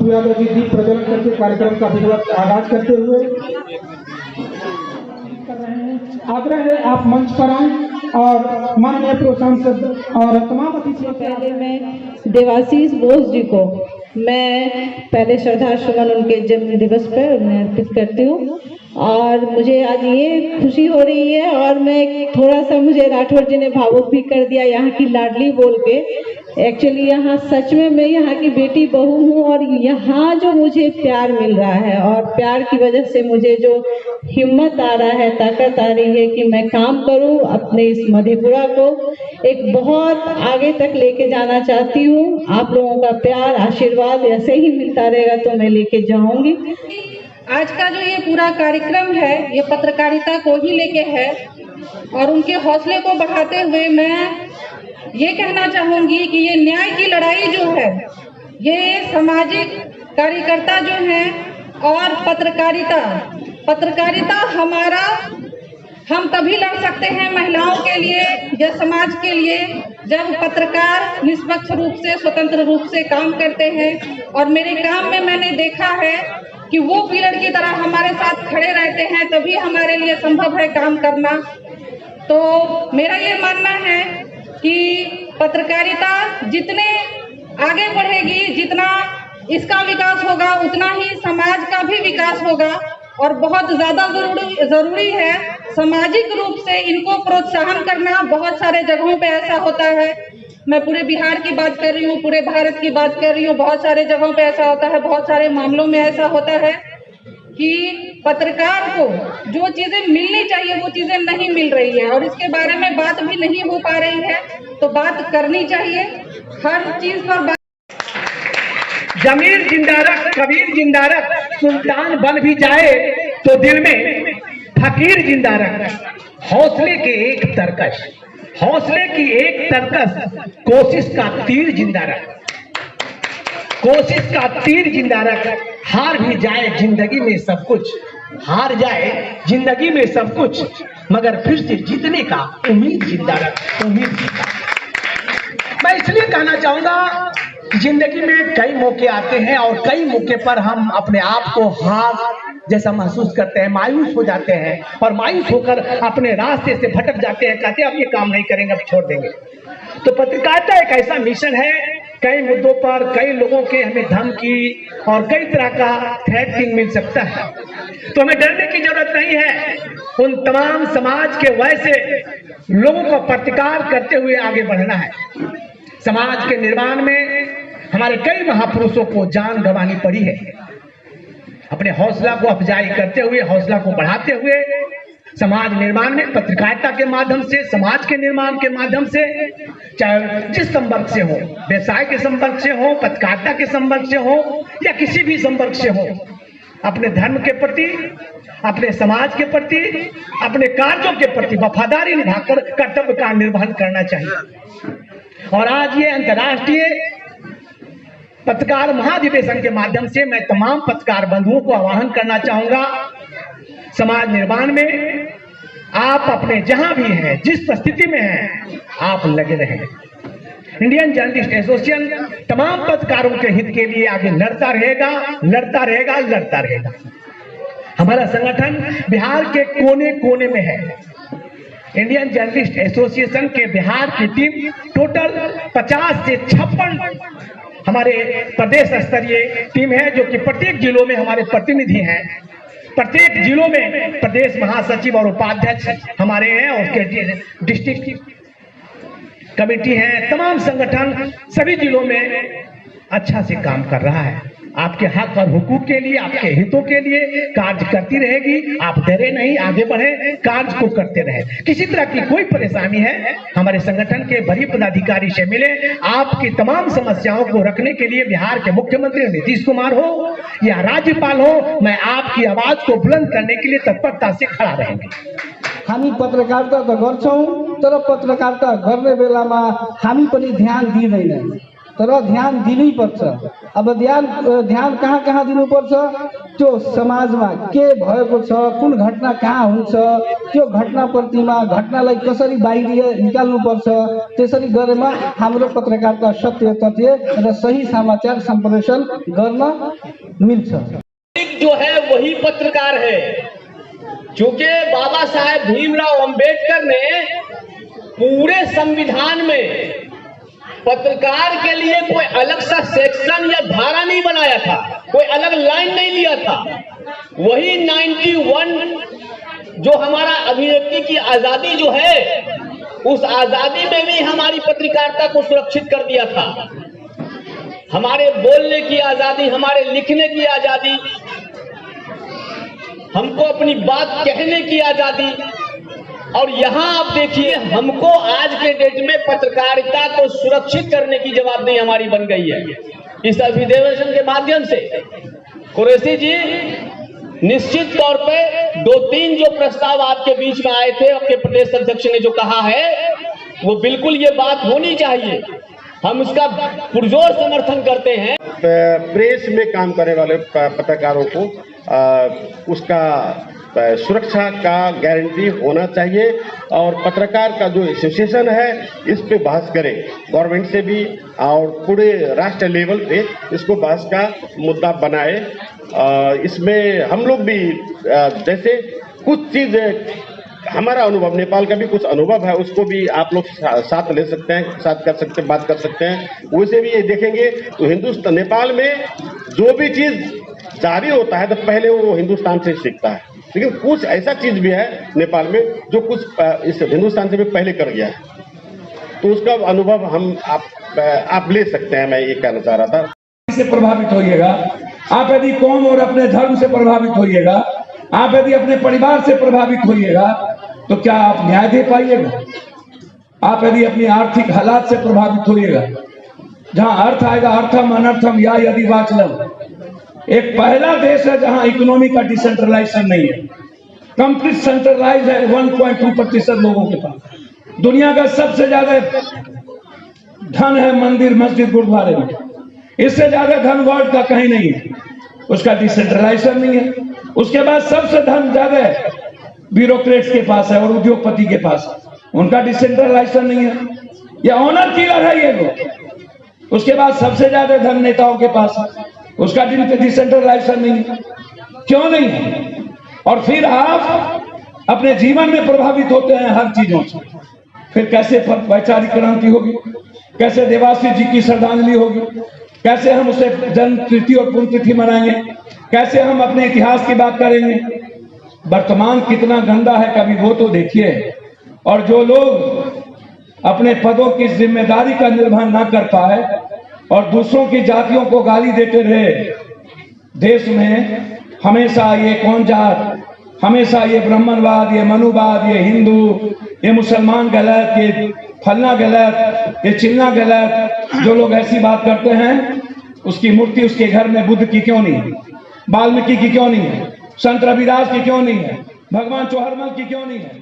पप्पू यादव जी दीप प्रज्वलन करके कार्यक्रम का विधिवत आगाज करते हुए आग्रह है आप मंच पर आएं और माननीय प्रो सांसद और तमाम अतिथियों से पहले मैं देवाशीष बोस जी को मैं पहले श्रद्धा सुमन उनके जन्म दिवस पर उन्हें अर्पित करती हूँ। और मुझे आज ये खुशी हो रही है और मैं थोड़ा सा मुझे राठौर जी ने भावुक भी कर दिया यहाँ की लाडली बोल के। एक्चुअली यहाँ सच में मैं यहाँ की बेटी बहू हूँ और यहाँ जो मुझे प्यार मिल रहा है और प्यार की वजह से मुझे जो हिम्मत आ रहा है, ताकत आ रही है कि मैं काम करूँ, अपने इस मधेपुरा को एक बहुत आगे तक लेके जाना चाहती हूँ। आप लोगों का प्यार आशीर्वाद ऐसे ही मिलता रहेगा तो मैं लेके जाऊंगी। आज का जो ये पूरा कार्यक्रम है ये पत्रकारिता को ही लेके है और उनके हौसले को बढ़ाते हुए मैं ये कहना चाहूंगी कि ये न्याय की लड़ाई जो है ये सामाजिक कार्यकर्ता जो हैं और पत्रकारिता हमारा हम तभी लड़ सकते हैं महिलाओं के लिए या समाज के लिए जब पत्रकार निष्पक्ष रूप से स्वतंत्र रूप से काम करते हैं। और मेरे काम में मैंने देखा है कि वो पिलर की तरह हमारे साथ खड़े रहते हैं, तभी हमारे लिए संभव है काम करना। तो मेरा ये मानना है कि पत्रकारिता जितने आगे बढ़ेगी, जितना इसका विकास होगा उतना ही समाज का भी विकास होगा। और बहुत ज़्यादा ज़रूरी है सामाजिक रूप से इनको प्रोत्साहन करना। बहुत सारे जगहों पे ऐसा होता है, मैं पूरे बिहार की बात कर रही हूँ, पूरे भारत की बात कर रही हूँ, बहुत सारे जगहों पे ऐसा होता है, बहुत सारे मामलों में ऐसा होता है कि पत्रकार को जो चीज़ें मिलनी चाहिए वो चीज़ें नहीं मिल रही है और इसके बारे में बात भी नहीं हो पा रही है। तो बात करनी चाहिए, हर चीज़ पर बात। जमीर जिंदा रख, कबीर जिंदा रख, सुल्तान बन भी जाए तो दिल में फकीर जिंदा रख। हौसले के एक तरकश, हौसले की एक तरकश, कोशिश का तीर जिंदा रख, कोशिश का तीर जिंदा रख। हार भी जाए जिंदगी में सब कुछ, हार जाए जिंदगी में सब कुछ, मगर फिर से जीतने का उम्मीद जिंदा रख, उम्मीद जिंदा। मैं इसलिए कहना चाहूंगा जिंदगी में कई मौके आते हैं और कई मौके पर हम अपने आप को हार जैसा महसूस करते हैं, मायूस हो जाते हैं और मायूस होकर अपने रास्ते से भटक जाते हैं, कहते हैं अब ये काम नहीं करेंगे, अब छोड़ देंगे। तो पत्रकारिता एक ऐसा मिशन है, कई मुद्दों पर कई लोगों के हमें धमकी और कई तरह का थ्रेटिंग मिल सकता है, तो हमें डरने की जरूरत नहीं है। उन तमाम समाज के वैसे लोगों को प्रतिकार करते हुए आगे बढ़ना है। समाज के निर्माण में हमारे कई महापुरुषों को जान गंवानी पड़ी है। अपने हौसला को अफजाई करते हुए, हौसला को बढ़ाते हुए समाज निर्माण में पत्रकारिता के माध्यम से, समाज के निर्माण के माध्यम से, चाहे जिस संपर्क से हो, व्यवसाय के संपर्क से हो, पत्रकारिता के संपर्क से हो या किसी भी संपर्क से हो, अपने धर्म के प्रति, अपने समाज के प्रति, अपने कार्यों के प्रति वफादारी निभाकर कर्तव्य का निर्वहन करना चाहिए। और आज ये अंतर्राष्ट्रीय पत्रकार महाधिवेशन के माध्यम से मैं तमाम पत्रकार बंधुओं को आह्वान करना चाहूंगा, समाज निर्माण में आप अपने जहां भी हैं, जिस स्थिति में हैं, आप लगे रहें। इंडियन जर्नलिस्ट एसोसिएशन तमाम पत्रकारों के हित के लिए आगे लड़ता रहेगा, लड़ता रहेगा, लड़ता रहेगा। हमारा संगठन बिहार के कोने कोने में है। इंडियन जर्नलिस्ट एसोसिएशन के बिहार की टीम टोटल 50 से 56 हमारे प्रदेश स्तरीय टीम है, जो कि प्रत्येक जिलों में हमारे प्रतिनिधि हैं। प्रत्येक जिलों में प्रदेश महासचिव और उपाध्यक्ष हमारे हैं, उसके डिस्ट्रिक्ट कमेटी है। तमाम संगठन सभी जिलों में अच्छा से काम कर रहा है, आपके हक और हुकूक के लिए, आपके हितों के लिए कार्य करती रहेगी। आप डरे नहीं, आगे बढ़े, कार्य को करते रहे। किसी तरह की कोई परेशानी है, हमारे संगठन के वरीय पदाधिकारी से मिले। आपकी तमाम समस्याओं को रखने के लिए बिहार के मुख्यमंत्री नीतीश कुमार हो या राज्यपाल हो, मैं आपकी आवाज को बुलंद करने के लिए तत्परता से खड़ा रहेंगे। हामी पत्रकारिता त गर्छौं, तर पत्रकारिता गर्ने बेलामा हामी पनि ध्यान दिँदैनौँ। तर ध्यान दिनुपर्छ। अब ध्यान कहाँ कहाँ दिनुपर्छ, त्यो समाजमा के भएको छ, कुन घटना कहाँ हुन्छ, त्यो घटनाप्रतिमा घटनालाई कसरी बाहिर निकाल्नुपर्छ, त्यसरी गरेमा हाम्रो पत्रकारिता सत्य तथ्य र सही समाचार सम्प्रेषण गर्न मिल्छ। जो है वही पत्रकार है, क्योंकि बाबा साहेब भीमराव अंबेडकर ने पूरे संविधान में पत्रकार के लिए कोई अलग सा सेक्शन या धारा नहीं बनाया था, कोई अलग लाइन नहीं लिया था। वही 91 जो हमारा अभिव्यक्ति की आजादी जो है, उस आजादी में भी हमारी पत्रकारिता को सुरक्षित कर दिया था। हमारे बोलने की आजादी, हमारे लिखने की आजादी, हमको अपनी बात कहने की आजादी। और यहाँ आप देखिए, हमको आज के डेट में पत्रकारिता को सुरक्षित करने की जवाबदेही हमारी बन गई है इस अधिवेशन के माध्यम से। कुरैशी जी, निश्चित तौर पे 2-3 जो प्रस्ताव आपके बीच में आए थे, आपके प्रदेश अध्यक्ष ने जो कहा है, वो बिल्कुल ये बात होनी चाहिए, हम उसका पुरजोर समर्थन करते हैं। प्रेस में काम करने वाले पत्रकारों को उसका सुरक्षा का गारंटी होना चाहिए, और पत्रकार का जो एसोसिएशन है इस पे बहस करें गवर्नमेंट से भी, और पूरे राष्ट्र लेवल पे इसको बहस का मुद्दा बनाए। इसमें हम लोग भी जैसे कुछ चीज हमारा अनुभव, नेपाल का भी कुछ अनुभव है, उसको भी आप लोग साथ ले सकते हैं, साथ कर सकते हैं, बात कर सकते हैं। वैसे भी ये देखेंगे तो हिंदुस्तान, नेपाल में जो भी चीज जारी होता है तो पहले वो हिंदुस्तान से सीखता है, लेकिन कुछ ऐसा चीज भी है नेपाल में जो कुछ इस हिंदुस्तान से भी पहले कर गया है, तो उसका अनुभव हम आप ले सकते हैं। मैं ये कहना चाह रहा था। से प्रभावित होइएगा आप, यदि कौम और अपने धर्म से प्रभावित होइएगा आप, यदि अपने परिवार से प्रभावित होइएगा तो क्या आप न्याय दे पाइएगा? आप यदि अपनी आर्थिक हालात से प्रभावित होइएगा, जहां अर्थ आएगा अर्थम अनर्थम या यदि वाचलम, एक पहला देश है जहां इकोनॉमी का डिसेंट्रलाइजेशन नहीं है, कंप्लीट सेंट्रलाइज है 1.2% लोगों के पास। दुनिया का सबसे ज्यादा धन है मंदिर मस्जिद गुरुद्वारे में, इससे ज्यादा धन वर्ल्ड का कहीं नहीं है, उसका डिसेंट्रलाइजेशन नहीं है। उसके बाद सबसे धन ज्यादा ब्यूरोक्रेट्स के पास है और उद्योगपति के पास, उनका डिसेंट्रलाइजेशन नहीं है, ये ऑनर किलर है ये लोग। उसके बाद सबसे ज्यादा धन नेताओं के पास है, उसका डिसेंट्रलाइजेशन नहीं है। क्यों नहीं है? और फिर आप अपने जीवन में प्रभावित होते हैं हर चीजों से, फिर कैसे वैचारिक क्रांति होगी, कैसे देवाशीष जी की श्रद्धांजलि होगी, कैसे हम उसे जन्म तिथि और पुण्यतिथि मनाएंगे, कैसे हम अपने इतिहास की बात करेंगे। वर्तमान कितना गंदा है कभी वो तो देखिए। और जो लोग अपने पदों की जिम्मेदारी का निर्वहन न कर पाए और दूसरों की जातियों को गाली देते रहे, देश में हमेशा ये कौन जात, हमेशा ये ब्राह्मणवाद, ये मनुवाद, ये हिंदू, ये मुसलमान गलत, ये फलना गलत, ये चिल्ला गलत, जो लोग ऐसी बात करते हैं, उसकी मूर्ति उसके घर में बुद्ध की क्यों नहीं है, वाल्मीकि की क्यों नहीं है, संत रविदास की क्यों नहीं है, भगवान चौहरमल की क्यों नहीं है?